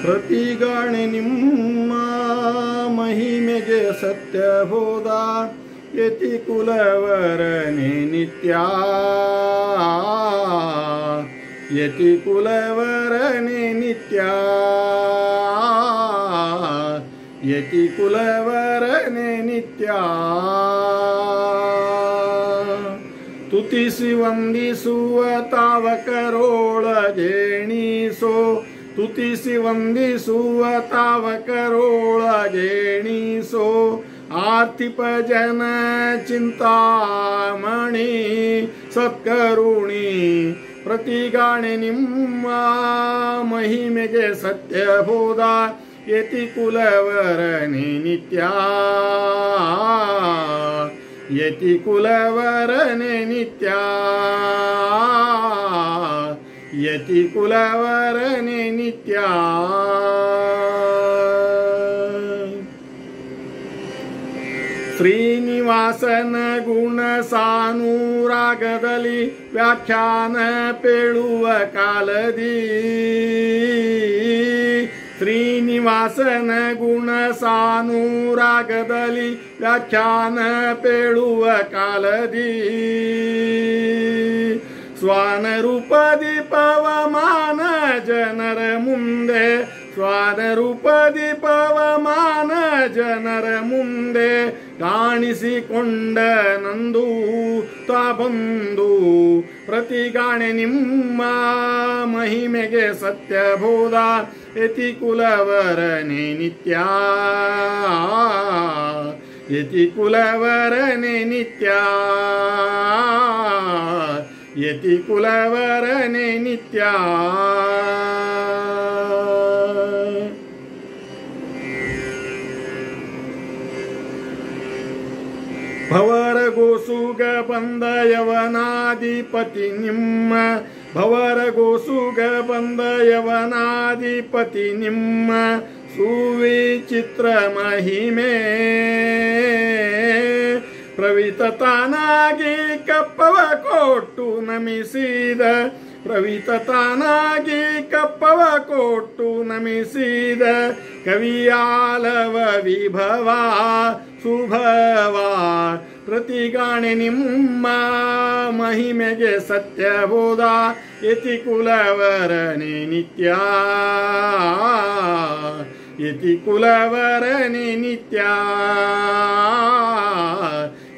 ಪ್ರತಿಗಾಣೆ ನಿಮ್ಮ ಮಹಿಮೆಗೆ ಸತ್ಯಬೋಧ ಯತಿ ಕುಲವರನೆ ನಿತ್ಯ ಯತಿ ಕುಲವರನೆ ನಿತ್ಯ ಯತಿ ಕುಲವರನೆ ನಿತ್ಯ ತುತಿಸಿ ವಂದಿಸುವ ತಾವಕರೊಳಗೆಣಿಸೋ ತುತಿಸಿ ವಂದಿಸುವ ತಾವಕರೊಳಗೆಣಿಸೋ ಆರ್ತಿಪ ಜನ ಚಿಂತಾಮಣಿ ಸತ್ಕರುಣಿ ಪ್ರತಿಗಾಣೆ ನಿಮ್ಮ ಮಹಿಮೆಗೆ ಸತ್ಯಬೋಧ ಯತಿ ಕುಲವರನೆ ನಿತ್ಯ ಯತಿ ಕುಲವರನೆ ನಿತ್ಯ ಯತಿ ಕುಲವರನೆ ನಿತ್ಯ ಶ್ರೀನಿವಾಸನ ಗುಣ ಸಾನುರಾಗದಲ್ಲಿ ವ್ಯಾಖ್ಯಾನ ಪೇಳುವ ಕಾಲದಿ ಶ್ರೀನಿವಾಸನ ಗುಣ ಸಾನುರಾಗದಲ್ಲಿ ವ್ಯಾಖ್ಯಾನ ಪೇಳುವ ಕಾಲದಿ ಸ್ವಾನರೂಪದಿ ಪವಮಾನ ಜನರ ಮುಂದೆ ಸ್ವಾನರೂಪದಿ ಪವಮಾನ ಜನರ ಮುಂದೆ ಕಾಣಿಸಿಕೊಂಡ ನಂದು ತಾ ಬಂದು ಪ್ರತಿಗಾಣೆ ನಿಮ್ಮ ಮಹಿಮೆಗೆ ಸತ್ಯಬೋಧ ಯತಿ ಕುಲವರನೆ ನಿತ್ಯ ಯತಿ ಕುಲವರನೆ ನಿತ್ಯ ಯತಿ ಕುಲವರನೆ ನಿತ್ಯ ಭವರ ಗೋಸುಗ ಬಂದ ಯವನಾಧಿಪತಿ ನಿಮ್ಮ ಭವರ ಗೋಸುಗ ಬಂದ ಯವನಾಧಿಪತಿ ನಿಮ್ಮ ಸುವಿಚಿತ್ರ ಮಹಿಮೆ ಪ್ರವಿತತಾನಾಗಿ ಕಪ್ಪವ ಕೊಟ್ಟು ನಮಿಸಿದ ಪ್ರವಿತತಾನಾಗಿ ಕಪ್ಪವ ಕೊಟ್ಟು ನಮಿಸಿದ ಕವಿಯಾಲವ ವಿಭವ ಶುಭವ ಪ್ರತಿಗಾಣೆ ನಿಮ್ಮ ಮಹಿಮೆಗೆ ಸತ್ಯಬೋಧ ಯತಿ ಕುಲವರನೆ ನಿತ್ಯ ಯತಿ ಕುಲವರನೆ ನಿತ್ಯ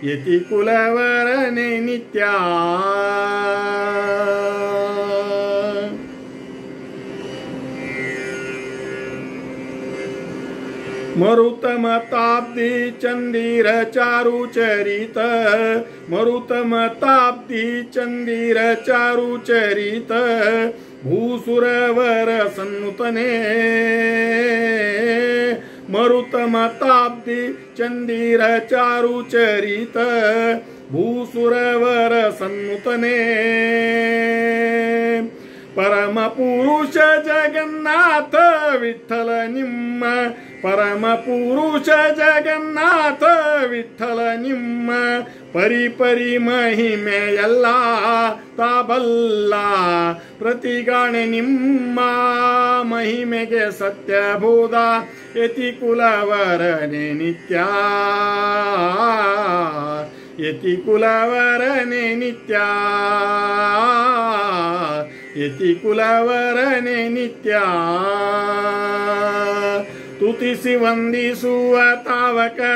ಯತಿ ಕುಲವರನೆ ನಿತ್ಯ ಮರುತಮತಾಬ್ದಿ ಚಂದಿರ ಚಾರು ಚರಿತ ಮರುತಮತಾಬ್ದಿ ಚಂದಿರ ಚಾರು ಚರಿತ ಭೂಸುರವರ ಸನ್ನುತನೇ ಮರುತಮತಾಬ್ದಿ ಚಂದಿರ ಚಾರು ಚರಿತ ಭೂಸುರವರ ಸನ್ನುತನೇ ಪರಮ ಪುರುಷ ಜಗನ್ನಾಥ ವಿಠಲ ನಿಮ್ಮ ಪರಮ ಪುರುಷ ಜಗನ್ನಾಥ ವಿಠಲ ನಿಮ್ಮ ಪರಿಪರಿ ಮಹಿಮೆಯಲ್ಲ ತಾಬಲ್ಲ ಪ್ರತಿಗಾಣೆ ನಿಮ್ಮ ಮಹಿಮೆಗೆ ಸತ್ಯಬೋಧ ಯತಿ ಕುಲವರನೆ ನಿತ್ಯ ಯತಿ ಕುಲವರನೆ ನಿತ್ಯ ಯತಿ ಕುಲವರನೆ ನಿತ್ಯ ತುತಿಸಿ ವಂದಿಸುವ ತಾವಕರೊಳಗೆಣಿಸೋ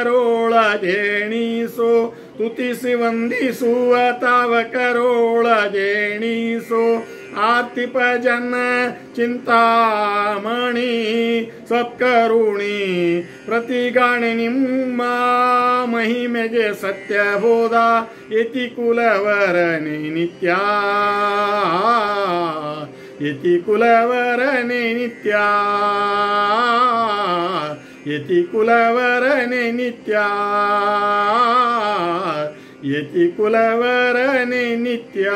ತುತಿಸಿ ವಂದಿಸುವ ತಾವಕರೊಳಗೆಣಿಸೋ ಆರ್ತಿಪ ಜನ ಚಿಂತಾಮಣಿ ಸತ್ಕರುಣಿ ಪ್ರತಿಗಾಣೆ ನಿಮ್ಮ ಮಹಿಮೆಗೆ ಸತ್ಯಬೋಧ ಯತಿ ಕುಲವರನೆ ನಿತ್ಯ ಯತಿ ಕುಲವರನೆ ನಿತ್ಯ ಯತಿ ಕುಲವರನೆ ನಿತ್ಯ ಯತಿ ಕುಲವರನೆ ನಿತ್ಯ